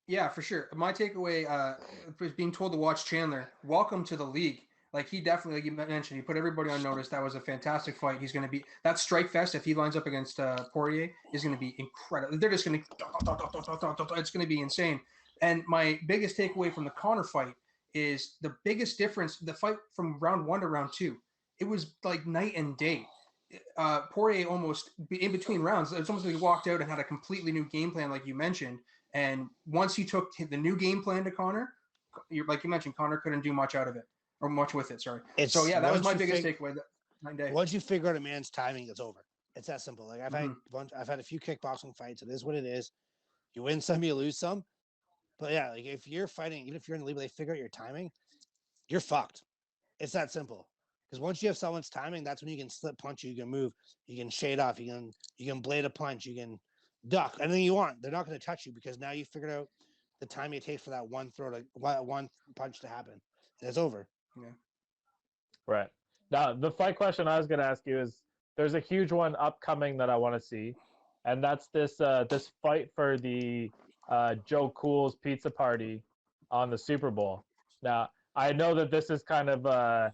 Yeah, for sure. My takeaway was being told to watch Chandler. Welcome to the league. Like he definitely, like you mentioned, he put everybody on notice. That was a fantastic fight. He's going to be that strike fest. If he lines up against Poirier, is going to be incredible. They're just going to, it's going to be insane. And my biggest takeaway from the Conor fight is the biggest difference. The fight from round 1 to round 2, it was like night and day. Poirier almost in between rounds, it's almost like he walked out and had a completely new game plan, like you mentioned. And once he took the new game plan to Conor, like you mentioned, Conor couldn't do much out of it. Or much with it, sorry. So yeah, that was my biggest takeaway. Once you figure out a man's timing, it's over. It's that simple. Like I've had a few kickboxing fights. It is what it is. You win some, you lose some. But yeah, like if you're fighting, even if you're in the league, they figure out your timing, you're fucked. It's that simple. Because once you have someone's timing, that's when you can slip punch, you can move, you can shade off, you can blade a punch, you can duck anything you want. They're not going to touch you because now you figured out the time it takes for that one punch to happen, and it's over. Yeah. Right. Now, the fight question I was going to ask you is there's a huge one upcoming that I want to see, and that's this fight for the Joe Cool's Pizza Party on the Super Bowl. Now, I know that this is kind of a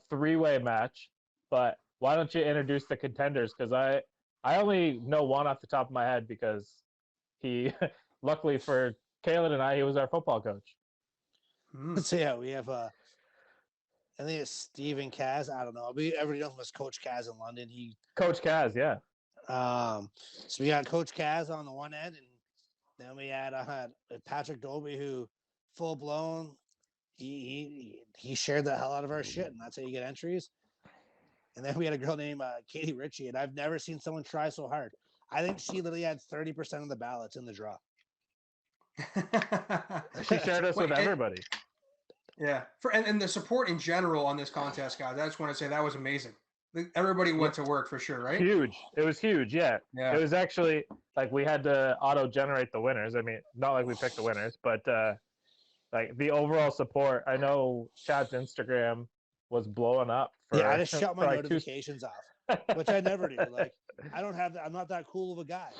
three-way match, but why don't you introduce the contenders? Because I only know one off the top of my head because he, luckily for Kalen and I, he was our football coach. So yeah, we have I think it's Stephen Kaz. I don't know. Everybody knows him as Coach Kaz in London. Coach Kaz, yeah. So we got Coach Kaz on the one end, and then we had Patrick Dolby, who full blown. He shared the hell out of our shit, and that's how you get entries. And then we had a girl named Katie Ritchie, and I've never seen someone try so hard. I think she literally had 30% of the ballots in the draw. She shared us with everybody. Yeah, and the support in general on this contest, guys. I just want to say that was amazing. Everybody went to work for sure, right? Huge. It was huge. Yeah. Yeah. It was actually like we had to auto-generate the winners. I mean, not like we picked the winners, but like the overall support. I know Chad's Instagram was blowing up. I just shut my notifications off, which I never do. Like I don't have. I'm not that cool of a guy,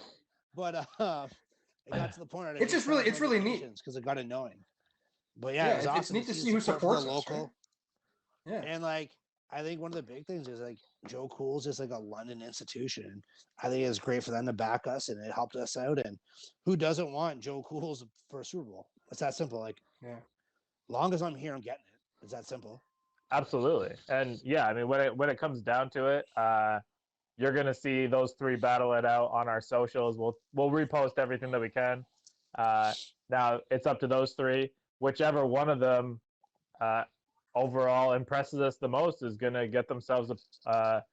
but it got to the point. It's really neat because it got annoying. But yeah, it was awesome. It's neat to see who supports the local. Right? Yeah, and like I think one of the big things is like Joe Cool's just like a London institution. And I think it's great for them to back us, and it helped us out. And who doesn't want Joe Cool's for a Super Bowl? It's that simple. Like, Long as I'm here, I'm getting it. It's that simple. Absolutely. And yeah, I mean, when it comes down to it, you're gonna see those three battle it out on our socials. We'll repost everything that we can. Now it's up to those three. Whichever one of them overall impresses us the most is gonna get themselves a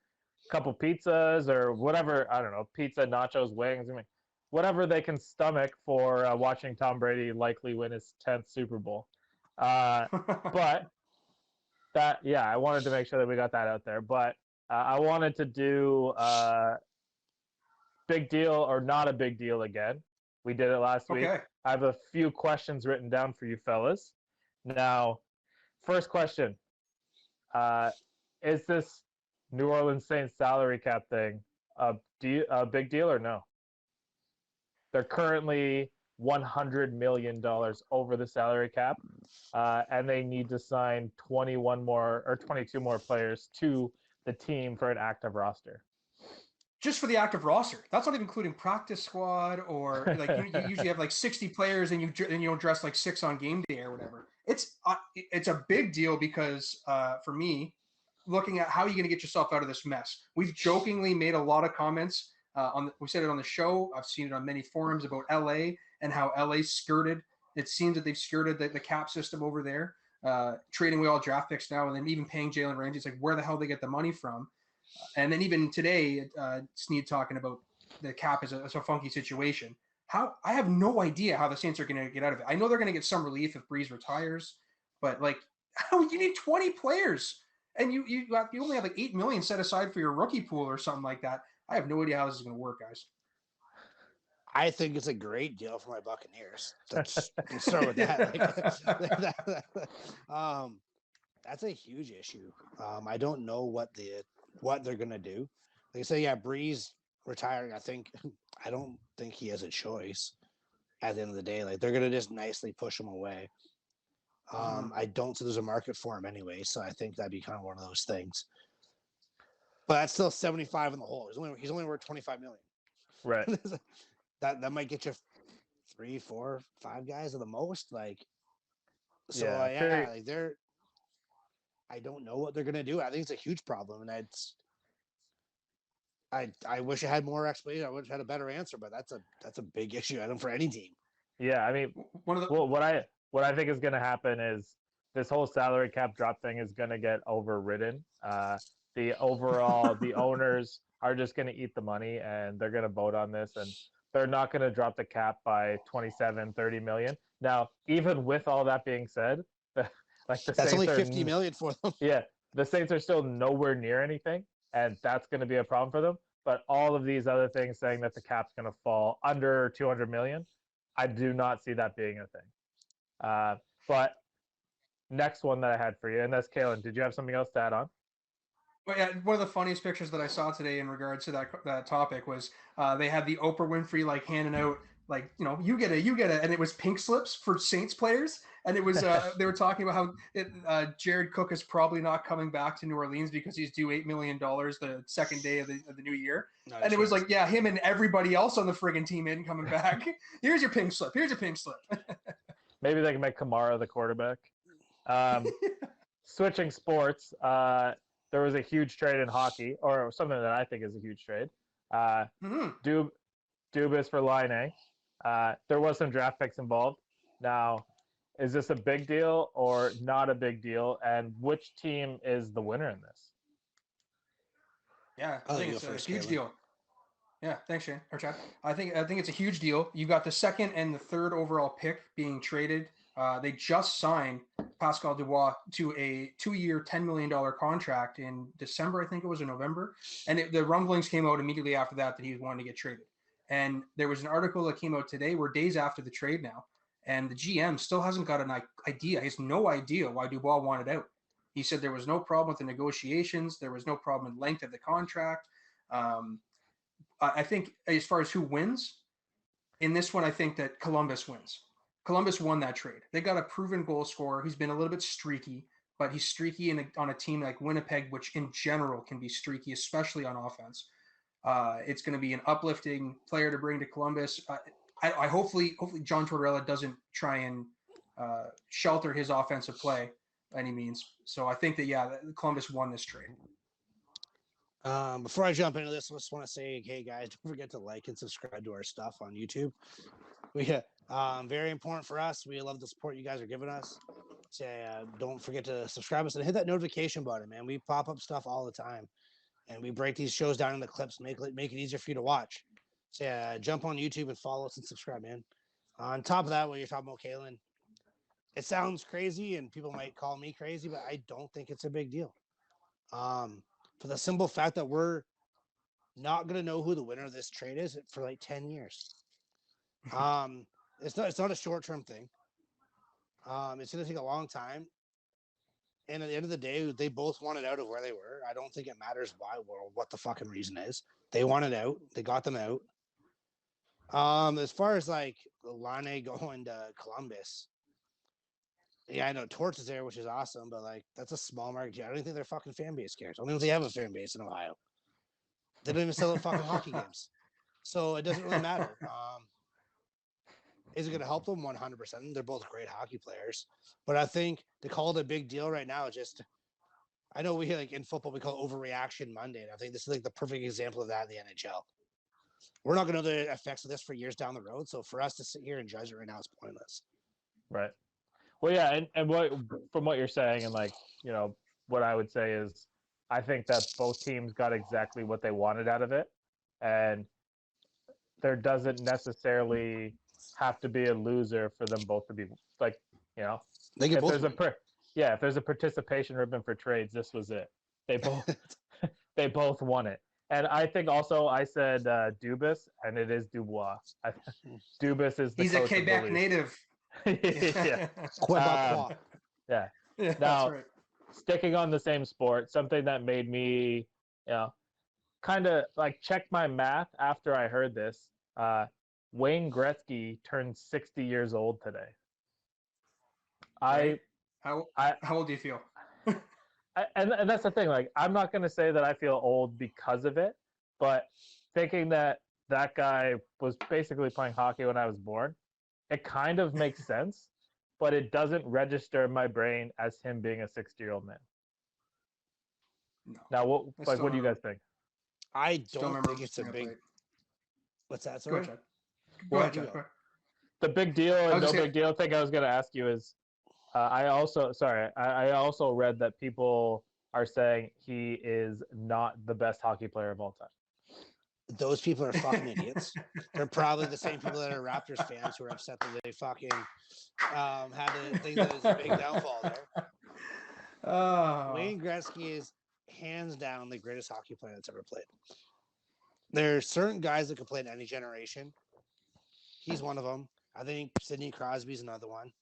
couple pizzas or whatever. I don't know, pizza, nachos, wings. I mean, whatever they can stomach for watching Tom Brady likely win his 10th Super Bowl. But that, yeah, I wanted to make sure that we got that out there. But I wanted to do big deal or not a big deal again. We did it last week. Okay. I have a few questions written down for you fellas. Now, first question. Is this New Orleans Saints salary cap thing a big deal or no? They're currently $100 million over the salary cap, and they need to sign 21 more or 22 more players to the team for an active roster. Just for the active roster. That's not even including practice squad or like you usually have like 60 players and you don't dress like 6 on game day or whatever. It's a big deal because for me, looking at how you're going to get yourself out of this mess. We've jokingly made a lot of comments we said it on the show. I've seen it on many forums about LA and how LA skirted. It seems that they've skirted the cap system over there, trading away all draft picks now, and then even paying Jalen Ramsey. It's like, where the hell they get the money from? And then even today, Snead talking about the cap is a funky situation. I have no idea how the Saints are going to get out of it. I know they're going to get some relief if Breeze retires, but like, how you need 20 players and you only have like $8 million set aside for your rookie pool or something like that. I have no idea how this is going to work, guys. I think it's a great deal for my Buccaneers. Let's start with that. That's a huge issue. I don't know what they're gonna do. Like I say, yeah, Breeze retiring. I don't think he has a choice. At the end of the day, like they're gonna just nicely push him away. I don't see there's a market for him anyway, so I think that'd be kind of one of those things. But that's still 75 in the hole. He's only worth 25 million. Right. that might get you 3, 4, 5 guys at the most. Like, so Yeah, like I don't know what they're gonna do. I think it's a huge problem, and I wish I had more explanation. I wish I had a better answer, but that's a big issue item for any team. Yeah, I mean, what I think is going to happen is this whole salary cap drop thing is going to get overridden. The owners are just going to eat the money and they're going to vote on this, and they're not going to drop the cap by 27-30 million. Now, even with all that being said, that's Saints only 50 million for them. Yeah, the Saints are still nowhere near anything, and that's going to be a problem for them. But all of these other things saying that the cap's going to fall under 200 million, I do not see that being a thing. But next one that I had for you, and that's Kalen. Did you have something else to add on? Well, yeah, one of the funniest pictures that I saw today in regards to that topic was they had the Oprah Winfrey like handing out like, you know, you get it, and it was pink slips for Saints players, and it was they were talking about how Jared Cook is probably not coming back to New Orleans because he's due $8 million the second day of the new year, and it was like, yeah, him and everybody else on the friggin' team isn't coming back. Here's your pink slip. Maybe they can make Kamara the quarterback. Switching sports, there was a huge trade in hockey, or something that I think is a huge trade. Dubas for Line A. There was some draft picks involved. Now, is this a big deal or not a big deal? And which team is the winner in this? Yeah, I think it's a huge deal. Yeah, thanks, Shane or Chad. I think it's a huge deal. You got the second and the third overall pick being traded. They just signed Pascal Dubois to a 2-year, $10 million contract in December, I think it was, in November. And the rumblings came out immediately after that he was wanting to get traded. And there was an article that came out today. We're days after the trade now, and the GM still hasn't got an idea. He has no idea why Dubois wanted out. He said there was no problem with the negotiations. There was no problem with length of the contract. I think as far as who wins in this one, I think that Columbus wins. Columbus won that trade. They got a proven goal scorer. He's been a little bit streaky, but he's streaky on a team like Winnipeg, which in general can be streaky, especially on offense. It's going to be an uplifting player to bring to Columbus. I hopefully John Tortorella doesn't try and shelter his offensive play by any means. So I think that Columbus won this trade. Before I jump into this, I just want to say, hey guys, don't forget to like and subscribe to our stuff on YouTube. We very important for us. We love the support you guys are giving us. So don't forget to subscribe us and hit that notification button, man. We pop up stuff all the time, and we break these shows down into clips, make it easier for you to watch. So jump on YouTube and follow us and subscribe, man. On top of that, what you're talking about, Kalen, it sounds crazy, and people might call me crazy, but I don't think it's a big deal. For the simple fact that we're not gonna know who the winner of this trade is for like 10 years. It's not a short-term thing. It's gonna take a long time. And at the end of the day, they both wanted out of where they were. I don't think it matters why or what the fucking reason is. They wanted out. They got them out. As far as like Lane going to Columbus, yeah, I know Torts is there, which is awesome, but like that's a small market. I don't think their fucking fan base cares. I don't think they have a fan base in Ohio. They don't even sell at fucking hockey games, so it doesn't really matter. Is it going to help them? 100%. They're both great hockey players, but I think to call it a big deal right now, just I know we like in football we call it overreaction Monday, and I think this is like the perfect example of that in the NHL. We're not going to know the effects of this for years down the road, so for us to sit here and judge it right now is pointless. Right. Well, yeah, and what from what you're saying, and like what I would say is, I think that both teams got exactly what they wanted out of it, and there doesn't necessarily have to be a loser for them both to be like They can if both if there's a participation ribbon for trades, this was it. They both won it. And I think also I said Dubas, and it is Dubois. Dubas is the he's a coach Quebec native. Yeah. Yeah. Yeah, Now, that's right. sticking on the same sport, something that made me, kind of like check my math after I heard this. Wayne Gretzky turned 60 years old today. Right. How old do you feel? And that's the thing. Like, I'm not going to say that I feel old because of it, but thinking that guy was basically playing hockey when I was born, it kind of makes sense, but it doesn't register in my brain as him being a 60-year-old man. No. Now, what do you guys think? I don't think it's a big. What's that? Sorry. Go ahead, Chad. The big deal and no big deal thing I was going to ask you is, I also read that people are saying he is not the best hockey player of all time. Those people are fucking idiots. They're probably the same people that are Raptors fans who are upset that they fucking had to think that it's a big downfall there. Oh. Wayne Gretzky is hands down the greatest hockey player that's ever played. There are certain guys that can play in any generation. He's one of them. I think Sidney Crosby's another one.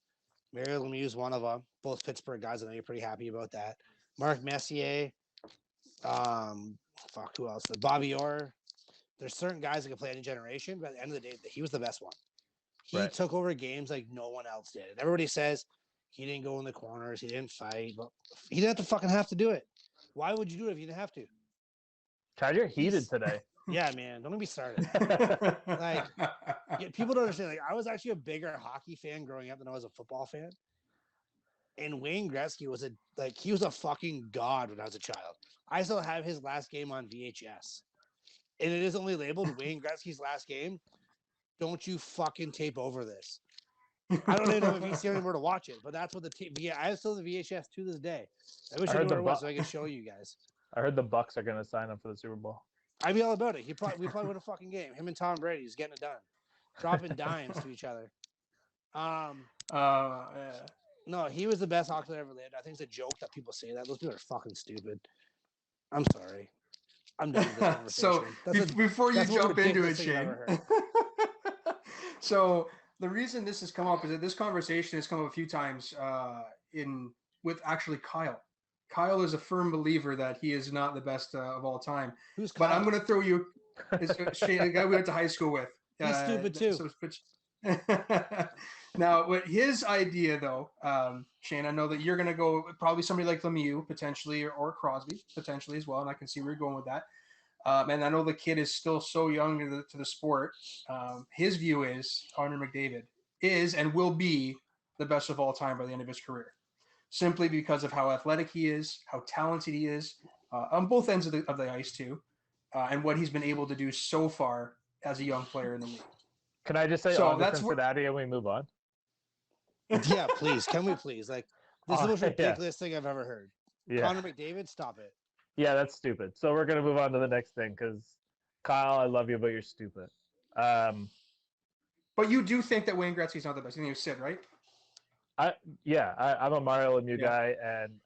Mario Lemieux's one of them. Both Pittsburgh guys. I know you're pretty happy about that. Mark Messier. Who else? Bobby Orr. There's certain guys that can play any generation, but at the end of the day, he was the best one. He took over games like no one else did. And everybody says he didn't go in the corners, he didn't fight. Well, he didn't have to do it. Why would you do it if you didn't have to? Chad, you're heated today. Yeah, man. Don't get me started. Like, people don't understand. Like, I was actually a bigger hockey fan growing up than I was a football fan. And Wayne Gretzky was he was a fucking god when I was a child. I still have his last game on VHS. And it is only labeled Wayne Gretzky's last game. Don't you fucking tape over this. I don't even know if you see anywhere to watch it, but that's what I have still the VHS to this day. I wish I knew what it was so I could show you guys. I heard the Bucks are going to sign him for the Super Bowl. I'd be all about it. We probably win a fucking game. Him and Tom Brady is getting it done. Dropping dimes to each other. Yeah. No, he was the best hockey player ever lived. I think it's a joke that people say that. Those people are fucking stupid. I'm sorry. I'm done with this conversation. So before you jump into it, Shane. So the reason this has come up is that this conversation has come up a few times with actually Kyle. Kyle is a firm believer that he is not the best of all time. Who's Kyle? But I'm going to throw you Shane, the guy we went to high school with. He's stupid too. Now, with his idea, though, Shane, I know that you're going to go with probably somebody like Lemieux, potentially, or Crosby, potentially as well, and I can see where you're going with that. And I know the kid is still so young to the sport. His view is Conor McDavid is and will be the best of all time by the end of his career, simply because of how athletic he is, how talented he is on both ends of the ice too, and what he's been able to do so far as a young player in the league. Can I just say So on to that's Cincinnati and we move on? Yeah, please. Can we please? Like, this is the most Yeah. ridiculous thing I've ever heard. Yeah. Conor McDavid, stop it. Yeah, that's stupid. So we're gonna move on to the next thing because Kyle, I love you, but you're stupid. But you do think that Wayne Gretzky's not the best. I think you said, right? I'm a Mario Lemieux Yeah. guy, and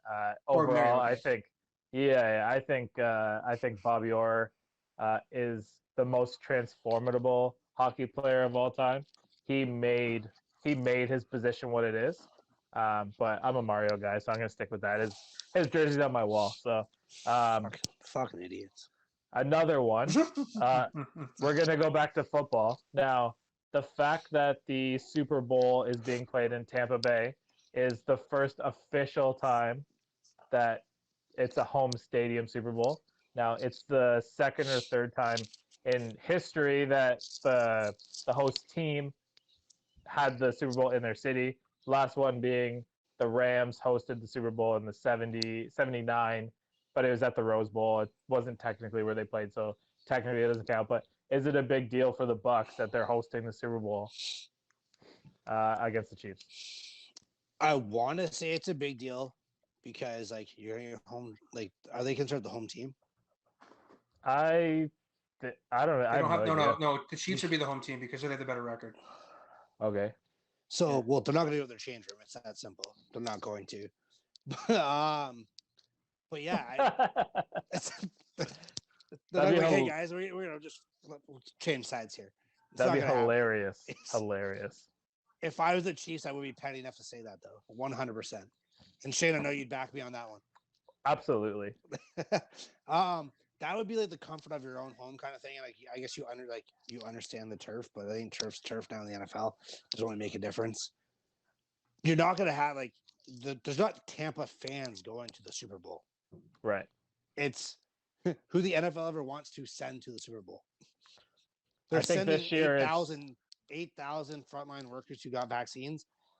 Or overall, Mario. I think Bobby Orr is the most transformable hockey player of all time. He made his position what it is. But I'm a Mario guy, so I'm gonna stick with that. His jersey's on my wall. So Fucking idiots. another one. We're gonna go back to football now. The fact that the Super Bowl is being played in Tampa Bay is the first official time that it's a home stadium Super Bowl. Now it's the second or third time in history that the host team had the Super Bowl in their city. Last one being the Rams hosted the Super Bowl in the 79, but it was at the Rose Bowl. It wasn't technically where they played, so technically it doesn't count. But is it a big deal for the Bucs that they're hosting the Super Bowl against the Chiefs? I want to say it's a big deal because, like, you're in your home. Like, are they considered the home team? I don't know. I have no idea. No. The Chiefs would be the home team because they have the better record. Okay. So, well, they're not going to go to their change room. It's that simple. They're not going to. But yeah, they're like, hey guys, we're gonna just change sides here. That'd be hilarious. Hilarious. If I was the Chiefs, I would be petty enough to say that though, 100%. And Shane, I know you'd back me on that one. Absolutely. That would be like the comfort of your own home kind of thing. And like, I guess you understand the turf, but I think turf's turf now in the NFL doesn't really make a difference. You're not gonna have like there's not Tampa fans going to the Super Bowl. Right. It's who the NFL ever wants to send to the Super Bowl. I think this year 8,000 frontline workers who got vaccines